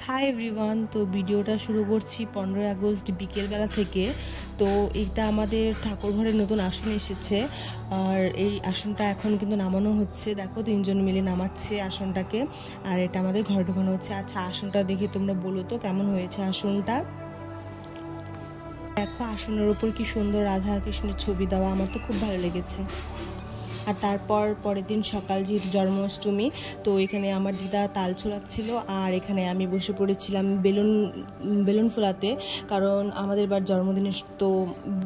Hi everyone. তো ভিডিওটা শুরু করছি 15ই আগস্ট বিকেলবেলা থেকে। তো এটা আমাদের ঠাকুর ঘরের নতুন আসন এসেছে, আর এই আসনটা এখন কিন্তু নামানো হচ্ছে। দেখো 3জন মিলে নামাচ্ছে আসনটাকে, আর এটা আমাদের ঘরে ঢোকানো হচ্ছে। আচ্ছা, আসনটা দেখে তোমরা বলো তো কেমন হয়েছে আসনটা। দেখো আসনের উপর কি সুন্দর রাধা কৃষ্ণের ছবি দেওয়া, আমার তো খুব ভালো লেগেছে। আর তারপর পরের দিন সকাল, যেহেতু জন্মাষ্টমী, তো এখানে আমার দিদা তাল ছোড়াচ্ছিল, আর এখানে আমি বসে পড়েছিলাম বেলুন ফোলাতে। কারণ আমাদের এবার জন্মদিনে তো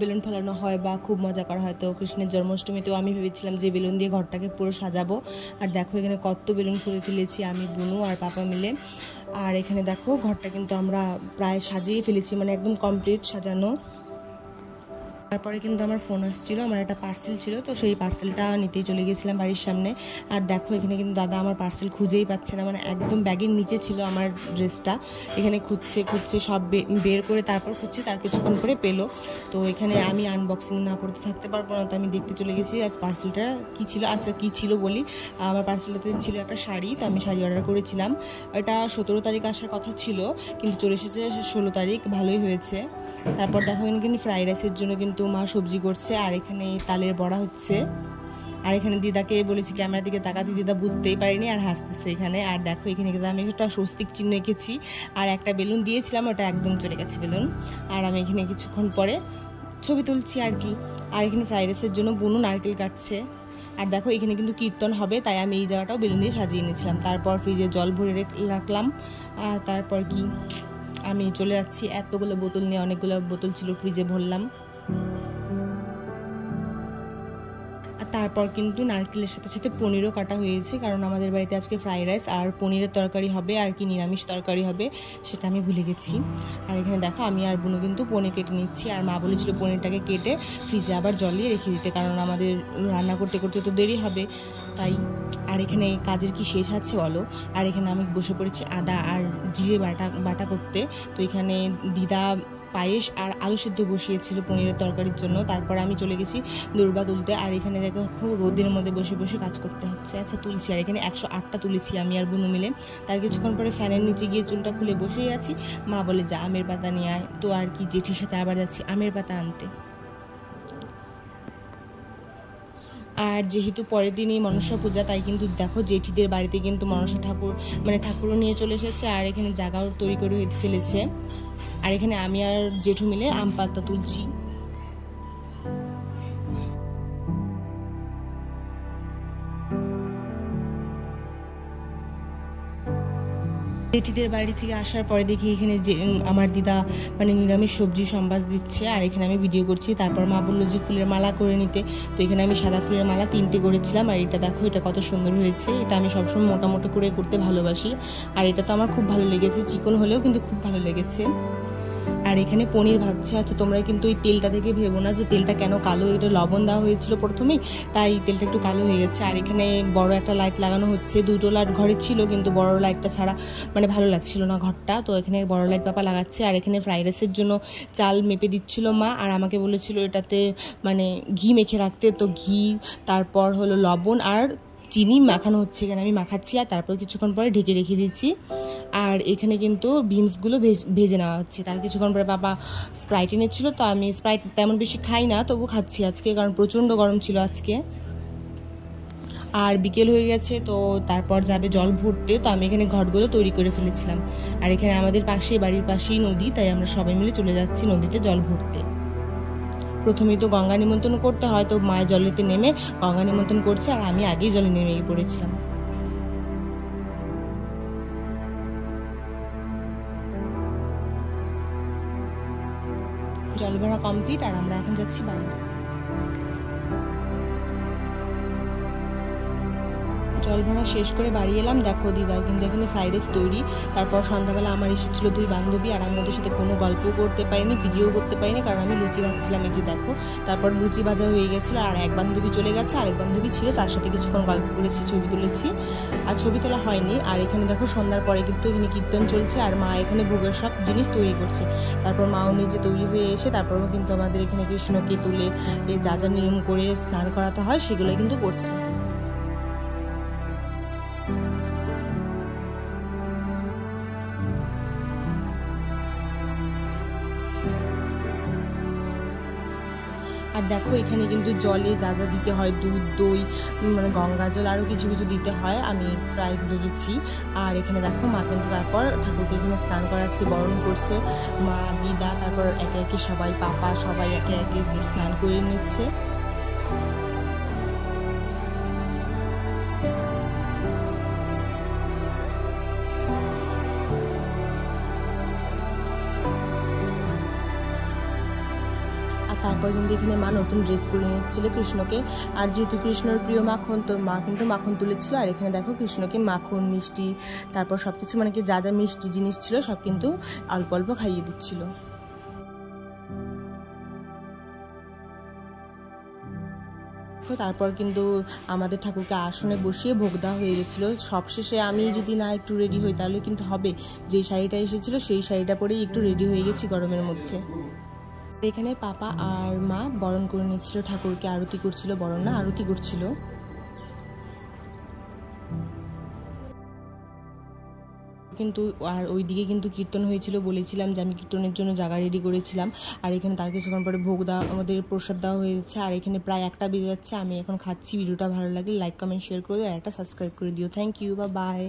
বেলুন ফোলানো হয় বা খুব মজা করা হয়। তো কৃষ্ণের জন্মাষ্টমীতেও আমি ভেবেছিলাম যে বেলুন দিয়ে ঘরটাকে পুরো সাজাবো। আর দেখো এখানে কত বেলুন ফুলে ফেলেছি আমি, বুনু আর পাপা মিলে। আর এখানে দেখো ঘরটা কিন্তু আমরা প্রায় সাজিয়ে ফেলেছি, মানে একদম কমপ্লিট সাজানো। তারপরে কিন্তু আমার ফোন আসছিল, আমার একটা পার্সেল ছিল, তো সেই পার্সেলটা নিতেই চলে গেছিলাম বাড়ির সামনে। আর দেখো এখানে কিন্তু দাদা আমার পার্সেল খুঁজেই পাচ্ছে না, মানে একদম ব্যাগের নিচে ছিল আমার ড্রেসটা। এখানে খুঁজছে সব বের করে তারপর খুঁজছে, তার কিছুক্ষণ পরে পেলো। তো এখানে আমি আনবক্সিং না করতে থাকতে পারবো না, তো আমি দেখতে চলে গেছি আর পার্সেলটা কী ছিল। আচ্ছা, কী ছিল বলি। আমার পার্সেলটাতে ছিল একটা শাড়ি, তো আমি শাড়ি অর্ডার করেছিলাম। এটা 17 তারিখ আসার কথা ছিল, কিন্তু চলে এসেছে 16 তারিখ, ভালোই হয়েছে। তারপর দেখো এখানে ফ্রাইড রাইসের জন্য কিন্তু মা সবজি করছে, আর এখানে তালের বড়া হচ্ছে। আর এখানে দিদাকে বলেছি ক্যামেরার দিকে তাকাতে, দিদা বুঝতেই পারিনি আর হাসতেছে এখানে। আর দেখো এখানে কিন্তু আমি একটা স্বস্তিক চিহ্ন এঁকেছি, আর একটা বেলুন দিয়েছিলাম, ওটা একদম চলে গেছে বেলুন। আর আমি এখানে কিছুক্ষণ পরে ছবি তুলছি আর কি। আর এখানে ফ্রাইড রাইসের জন্য বুনু নারকেল কাটছে। আর দেখো এখানে কিন্তু কীর্তন হবে, তাই আমি এই জায়গাটাও বেলুন দিয়ে সাজিয়ে নিয়েছিলাম। তারপর ফ্রিজে জল ভরে রাখলাম। আর তারপর কি আমি চলে যাচ্ছি এতগুলো বোতল নিয়ে, অনেকগুলো বোতল ছিল, ফ্রিজে ভরলাম। আর তারপর কিন্তু নারকেলের সাথে সাথে পনিরও কাটা হয়েছে, কারণ আমাদের বাড়িতে আজকে ফ্রাইড রাইস আর পনিরের তরকারি হবে, আর কি নিরামিষ তরকারি হবে সেটা আমি ভুলে গেছি। আর এখানে দেখো আমি আর বুনু কিন্তু পনির কেটে নিচ্ছি, আর মা বলেছিল পনিরটাকে কেটে ফ্রিজে আবার জলিয়ে রেখে দিতে, কারণ আমাদের রান্না করতে করতে তো দেরি হবে তাই। আর এখানে কাজের কি শেষ আছে বলো। আর এখানে আমি বসে পড়েছি আদা আর জিরে বাটা করতে। তো এখানে দিদা পায়েস আর আলু সিদ্ধ বসিয়েছিল পনিরের তরকারির জন্য। তারপর আমি চলে গেছি দূর্বা তুলতে, আর এখানে দেখো খুব রোদের মধ্যে বসে বসে কাজ করতে হচ্ছে। আচ্ছা তুলছি, আর এখানে 108টা তুলেছি আমি আর বুনু মিলে। তার কিছুক্ষণ পরে ফ্যানের নিচে গিয়ে চুলটা খুলে বসেই আছি। মা বলে যা আমের পাতা নিয়ে আয়, তো আর কি জেঠির সাথে আবার যাচ্ছি আমের পাতা আনতে। আর যেহেতু পরের দিনই মনসা পূজা, তাই কিন্তু দেখো জেঠিদের বাড়িতে কিন্তু মনসা ঠাকুরও নিয়ে চলে এসেছে, আর এখানে জায়গাও তৈরি করে ফেলেছে। আর এখানে আমি আর জেঠু মিলে আম পাতা তুলছি। জেঠিদের বাড়ি থেকে আসার পরে দেখি এখানে যে আমার দিদা মানে নিরামিষ সবজি সম্বাস দিচ্ছে, আর এখানে আমি ভিডিও করছি। তারপর মা বললো যে ফুলের মালা করে নিতে, তো এখানে আমি সাদা ফুলের মালা 3টে করেছিলাম। আর এটা দেখো এটা কত সুন্দর হয়েছে, এটা আমি সবসময় মোটামোটা করে করতে ভালোবাসি। আর এটা তো আমার খুব ভালো লেগেছে, চিকন হলেও কিন্তু খুব ভালো লেগেছে। আর এখানে পনির ভাজছে। আচ্ছা তোমরা কিন্তু এই তেলটা দেখে ভেবো না যে তেলটা কেন কালো, এটা লবণ দেওয়া হয়েছিল প্রথমেই, তাই তেলটা একটু কালো হয়ে গেছে। আর এখানে বড় একটা লাইট লাগানো হচ্ছে, 2টো লাইট ঘরে ছিল, কিন্তু বড় লাইটটা ছাড়া মানে ভালো লাগছিল না ঘরটা, তো এখানে বড় লাইট পাপা লাগাচ্ছে। আর এখানে ফ্রাইড রাইসের জন্য চাল মেপে দিচ্ছিল মা, আর আমাকে বলেছিল এটাতে মানে ঘি মেখে রাখতে, তো ঘি তারপর হলো লবণ আর চিনি মাখানো হচ্ছে, এখানে আমি মাখাচ্ছি। আর তারপর কিছুক্ষণ পরে ঢেকে রেখে দিচ্ছি। আর এখানে কিন্তু বিনসগুলো ভেজে নেওয়া হচ্ছে। তার কিছুক্ষণ পরে বাবা স্প্রাইট এনেছিল, তো আমি স্প্রাইট তেমন বেশি খাই না, তবু খাচ্ছি আজকে, কারণ প্রচণ্ড গরম ছিল আজকে। আর বিকেল হয়ে গেছে, তো তারপর যাবে জল ভরতে, তো আমি এখানে ঘটগুলো তৈরি করে ফেলেছিলাম। আর এখানে আমাদের বাড়ির পাশেই নদী, তাই আমরা সবাই মিলে চলে যাচ্ছি নদীতে জল ভরতে। প্রথমেই তো গঙ্গা নিমন্ত্রণ করতে হয়, তো মায়ের জলেতে নেমে গঙ্গা নিমন্ত্রণ করছে, আর আমি আগেই জলে নেমে পড়েছিলাম। জল ভরা কমপ্লিট, আর আমরা এখন যাচ্ছি বাড়ি। জল ভরা শেষ করে বাড়ি এলাম। দেখো দিদার কিন্তু এখানে ফ্রাইড রাইস তৈরি। তারপর সন্ধ্যাবেলা আমার এসেছিল 2 বান্ধবী, আর আমি ওদের সাথে কোনো গল্পও করতে পারিনি, ভিডিও করতে পারিনি, কারণ আমি লুচি ভাজছিলাম, এই যে দেখো। তারপর লুচি ভাজা হয়ে গেছিলো, আর এক বান্ধবী চলে গেছে, আরেক বান্ধবী ছিল, তার সাথে কিছুক্ষণ গল্প করেছি, ছবি তুলেছি। আর ছবি তোলা হয়নি। আর এখানে দেখো সন্ধ্যার পরে কিন্তু এখানে কীর্তন চলছে, আর মা এখানে ভোগের সব জিনিস তৈরি করছে। তারপর মাও নিজে তৈরি হয়ে এসে তারপরও কিন্তু আমাদের এখানে কৃষ্ণকে তুলে যা যা নিয়ম করে স্নান করাতে হয় সেগুলো কিন্তু করছে। আর দেখো এখানে কিন্তু জলে যা যা দিতে হয়, দুধ, দই, মানে গঙ্গা জল, আরও কিছু কিছু দিতে হয়, আমি প্রায় ভুলে গেছি। আর এখানে দেখো মা কিন্তু তারপর ঠাকুরকে এখানে স্নান করাচ্ছে, বরণ করছে মা, দিদা, তারপর একে একে সবাই, পাপা, সবাই একে একে স্নান করে নিচ্ছে। তারপর কিন্তু এখানে মা নতুন ড্রেস পরে নিচ্ছিল কৃষ্ণকে। আর যেহেতু কৃষ্ণর প্রিয় মাখন, তো মা কিন্তু মাখন তুলেছিল। আর এখানে দেখো কৃষ্ণকে মাখন, মিষ্টি, তারপর সব কিছু মানে কি যা যা মিষ্টি জিনিস ছিল সব কিন্তু অল্প অল্প খাইয়ে দিচ্ছিল। তারপর কিন্তু আমাদের ঠাকুরকে আসনে বসিয়ে ভোগ দেওয়া হয়ে গেছিলো। সবশেষে আমি যদি না একটু রেডি হই তাহলে কিন্তু হবে, যে শাড়িটা এসেছিলো সেই শাড়িটা পরেই একটু রেডি হয়ে গেছি গরমের মধ্যে। এখানে পাপা আর মা বরণ করে নিচ্ছিল ঠাকুরকে, আরতি করছিল, বরণ না আরতি করছিল। কিন্তু আর ওইদিকে কিন্তু কীর্তন হয়েছিল, বলেছিলাম যে আমি কীর্তনের জন্য জায়গা রেডি করেছিলাম। আর এখানে তার কিছুক্ষণ পরে ভোগ দেওয়া, আমাদের প্রসাদ দেওয়া হয়েছে। আর এখানে প্রায় 1টা বেজে যাচ্ছে, আমি এখন খাচ্ছি। ভিডিওটা ভালো লাগলে লাইক, কমেন্ট, শেয়ার করে দিও, আর একটা সাবস্ক্রাইব করে দিও। Thank you, bye by.